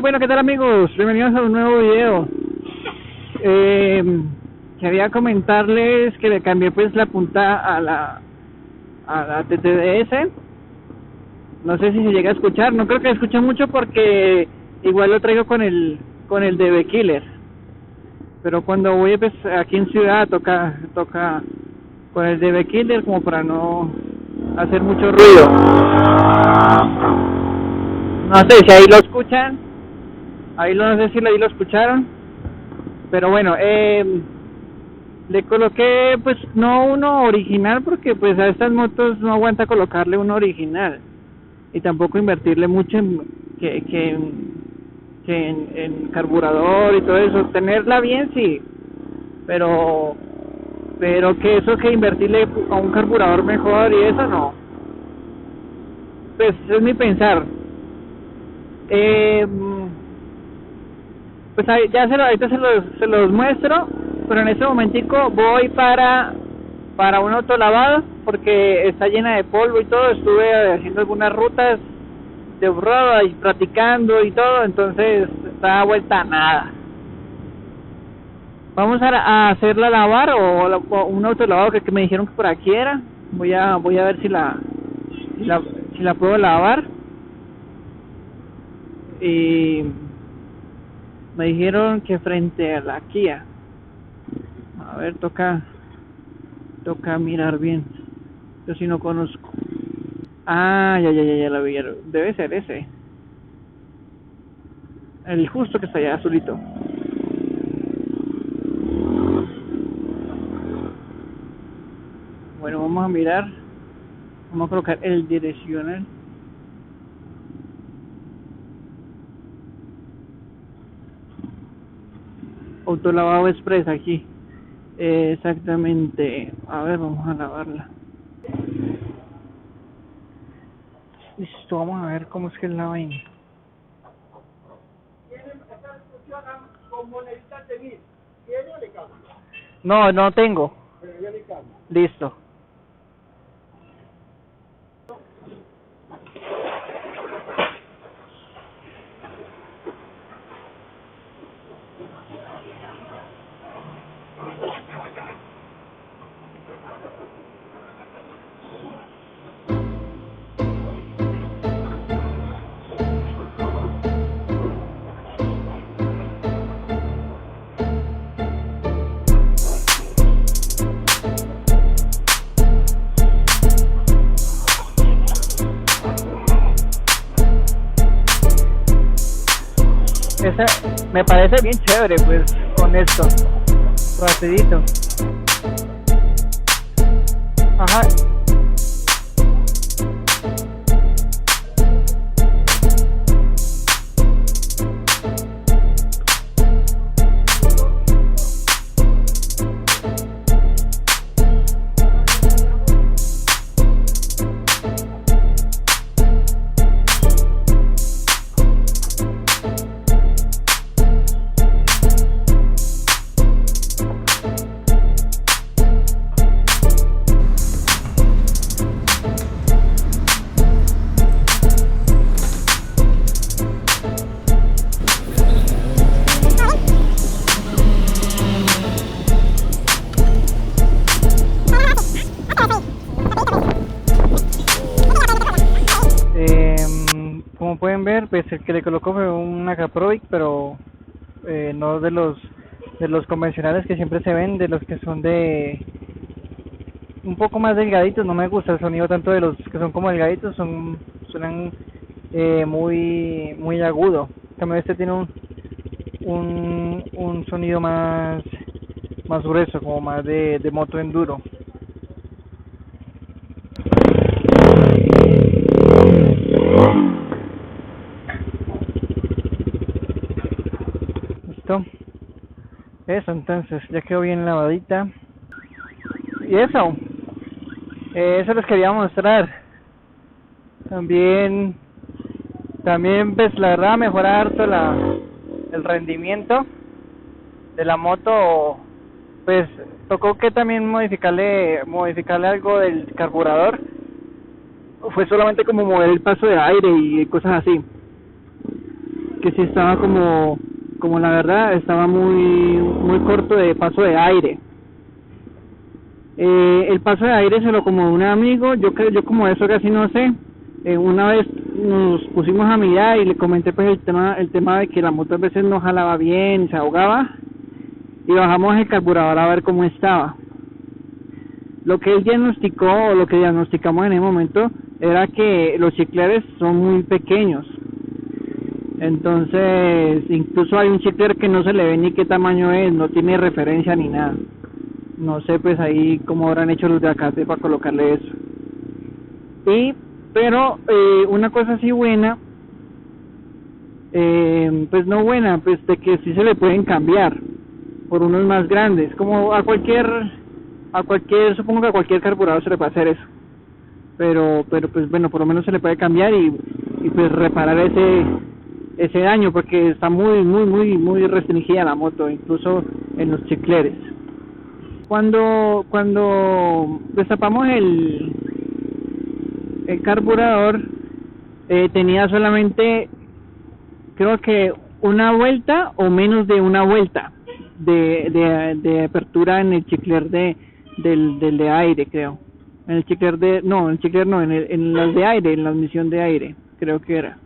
Bueno, ¿qué tal amigos? Bienvenidos a un nuevo video. Quería comentarles que le cambié pues la punta a la TTDS. No sé si se llega a escuchar, no creo que se escuche mucho porque igual lo traigo con el DB Killer. Pero cuando voy pues aquí en ciudad toca con el DB Killer como para no hacer mucho ruido. No sé si ahí lo escuchan. No sé si ahí lo escucharon. Pero bueno, le coloqué pues no uno original porque pues a estas motos no aguanta colocarle uno original. Y tampoco invertirle mucho en carburador y todo eso. Tenerla bien sí, pero que eso que invertirle a un carburador mejor y eso no. Pues es mi pensar. Pues ahí, ahorita se los muestro, pero en este momentico voy para un autolavado porque está llena de polvo y todo. Estuve haciendo algunas rutas de off-road y practicando y todo, entonces está vuelta a nada. Vamos a hacerla lavar o un autolavado que me dijeron que por aquí era. Voy a ver si la puedo lavar. Y me dijeron que frente a la Kia. A ver, toca mirar bien. Yo sí no conozco. Ah, ya la vi. Debe ser ese. El justo que está allá azulito. Bueno, vamos a mirar. Vamos a colocar el direccional. Autolavado express aquí. Exactamente. A ver, vamos a lavarla. Listo, vamos a ver cómo es que es la vaina. ¿Con moneditas de 1000? ¿Tiene o le cambio? No tengo. Pero yo le cambio. Listo. Esa me parece bien chévere pues con esto rapidito. Ajá. Como pueden ver, pues el que le colocó fue una Caproic, pero no de los convencionales que siempre se ven, de los que son de un poco más delgaditos. No me gusta el sonido tanto de los que son como delgaditos, suenan muy agudo. En cambio este tiene un sonido más grueso, como más de moto enduro. Listo. Eso, entonces ya quedó bien lavadita. Y eso les quería mostrar. También pues la verdad mejorar harto el rendimiento de la moto. Pues tocó que también modificarle algo del carburador. Fue solamente como mover el paso de aire y cosas así. porque sí estaba como la verdad, estaba muy corto de paso de aire. El paso de aire se lo acomodó un amigo, yo como eso casi no sé. Una vez nos pusimos a mirar y le comenté pues el tema de que la moto a veces no jalaba bien, se ahogaba, y bajamos el carburador a ver cómo estaba. Lo que él diagnosticó, o lo que diagnosticamos en ese momento, era que los chicleres son muy pequeños. Entonces, incluso hay un chicler que no se le ve ni qué tamaño es, no tiene referencia ni nada. No sé pues ahí cómo habrán hecho los de Acate para colocarle eso. Pero una cosa así buena, pues no buena, pues de que sí se le pueden cambiar por unos más grandes, como a cualquier, supongo que a cualquier carburador se le puede hacer eso. Pero pues bueno, por lo menos se le puede cambiar y pues reparar ese daño, porque está muy restringida la moto, incluso en los chicleres. Cuando destapamos el carburador, tenía solamente, creo que una vuelta o menos de una vuelta de apertura en el chicler del de aire, creo. En el chicler en las de aire, en la admisión de aire, creo que era.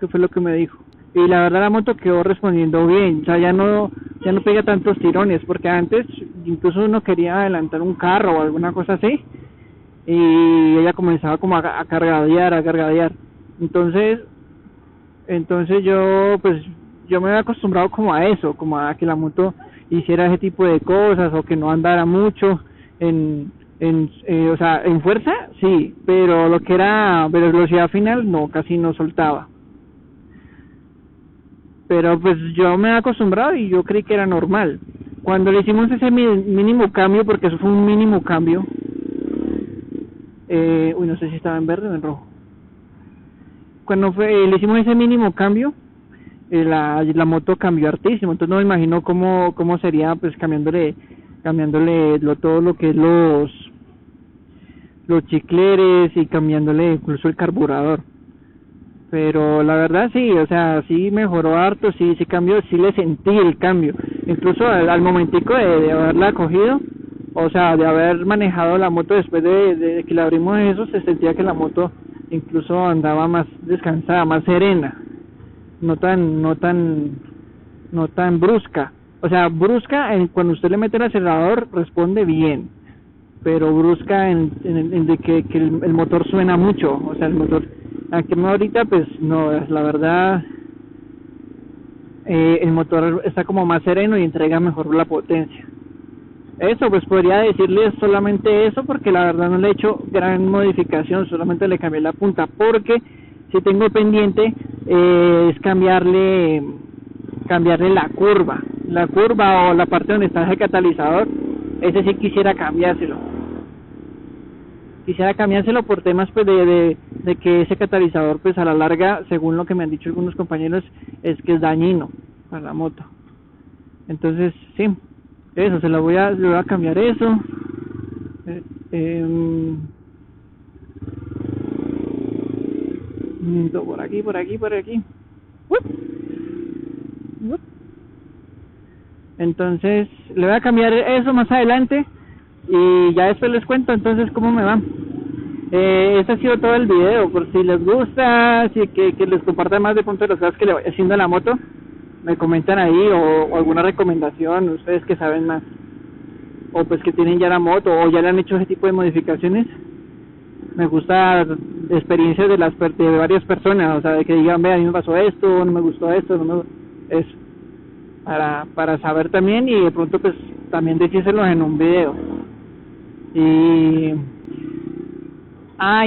Que fue lo que me dijo. Y la verdad la moto quedó respondiendo bien, o sea, ya no pega tantos tirones, porque antes incluso uno quería adelantar un carro o alguna cosa así, y ella comenzaba como a cargadear. Entonces yo me había acostumbrado como a eso, como a que la moto hiciera ese tipo de cosas, o que no andara mucho o sea, en fuerza sí, pero lo que era velocidad final no, casi no soltaba. Pero pues yo me he acostumbrado y yo creí que era normal. Cuando le hicimos ese mínimo cambio, porque eso fue un mínimo cambio, no sé si estaba en verde o en rojo. Cuando le hicimos ese mínimo cambio, la moto cambió hartísimo. Entonces no me imagino cómo sería pues cambiándole todo lo que es los chicleres, y cambiándole incluso el carburador. Pero la verdad sí, o sea, sí mejoró harto, sí cambió, sí le sentí el cambio. Incluso al momentico de haberla cogido, o sea, de haber manejado la moto después de que le abrimos eso, se sentía que la moto incluso andaba más descansada, más serena, no tan brusca. O sea, brusca cuando usted le mete el acelerador responde bien, pero brusca en de que el motor suena mucho, o sea, el motor. Aquí ahorita pues no, la verdad el motor está como más sereno y entrega mejor la potencia. Eso pues podría decirles solamente eso, porque la verdad no le he hecho gran modificación, solamente le cambié la punta, porque si tengo pendiente es cambiarle la curva o la parte donde está el catalizador. Ese sí quisiera cambiárselo por temas pues de que ese catalizador pues a la larga, según lo que me han dicho algunos compañeros, es que es dañino para la moto. Entonces sí, eso le voy a cambiar eso. Por aquí. Entonces le voy a cambiar eso más adelante y ya después les cuento entonces cómo me va. Este ha sido todo el video. Por si les gusta, si que les comparta más de pronto de las cosas que le voy haciendo a la moto, me comentan ahí, o alguna recomendación, ustedes que saben más, o pues que tienen ya la moto o ya le han hecho ese tipo de modificaciones. Me gusta experiencias de varias personas, o sea, de que digan, ve, a mí me pasó esto, no me gustó esto, eso, para saber también, y de pronto pues también decírselos en un video. Y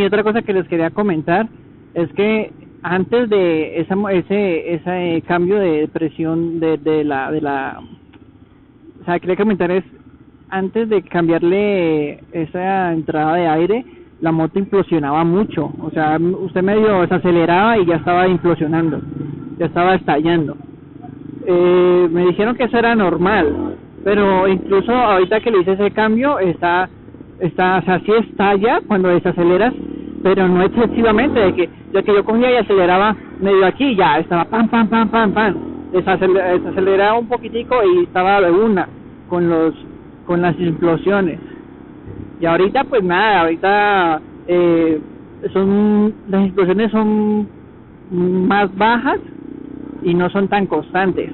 otra cosa que les quería comentar es que antes de ese cambio de presión de la o sea, quería comentar es, antes de cambiarle esa entrada de aire, la moto implosionaba mucho. O sea, usted medio desaceleraba y ya estaba implosionando, ya estaba estallando. Me dijeron que eso era normal, pero incluso ahorita que le hice ese cambio, o sea, sí estalla cuando desaceleras, pero no excesivamente, de que yo cogía y aceleraba medio aquí, ya estaba pam, pam, pam, pam, pam, desaceleraba un poquitico y estaba de una con las implosiones. Y ahorita pues nada, ahorita las explosiones son más bajas y no son tan constantes.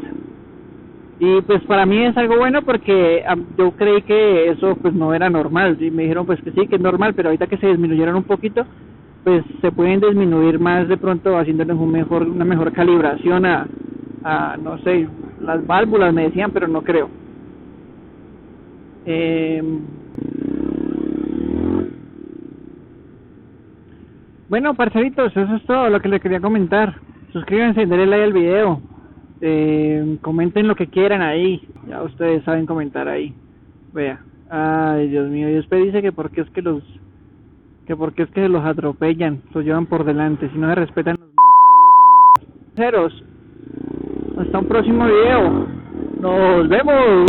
Y pues para mí es algo bueno porque yo creí que eso pues no era normal, y me dijeron pues que sí, que es normal, pero ahorita que se disminuyeron un poquito, pues se pueden disminuir más de pronto haciéndoles una mejor calibración a no sé, las válvulas me decían, pero no creo. Bueno, parceritos, eso es todo lo que les quería comentar. Suscríbanse, denle like al video. Comenten lo que quieran ahí. Ya ustedes saben comentar ahí. Vea. Ay, Dios mío. Y después dice que porque es que los atropellan, los llevan por delante, si no se respetan los malparidos semáforos. Hasta un próximo video. Nos vemos.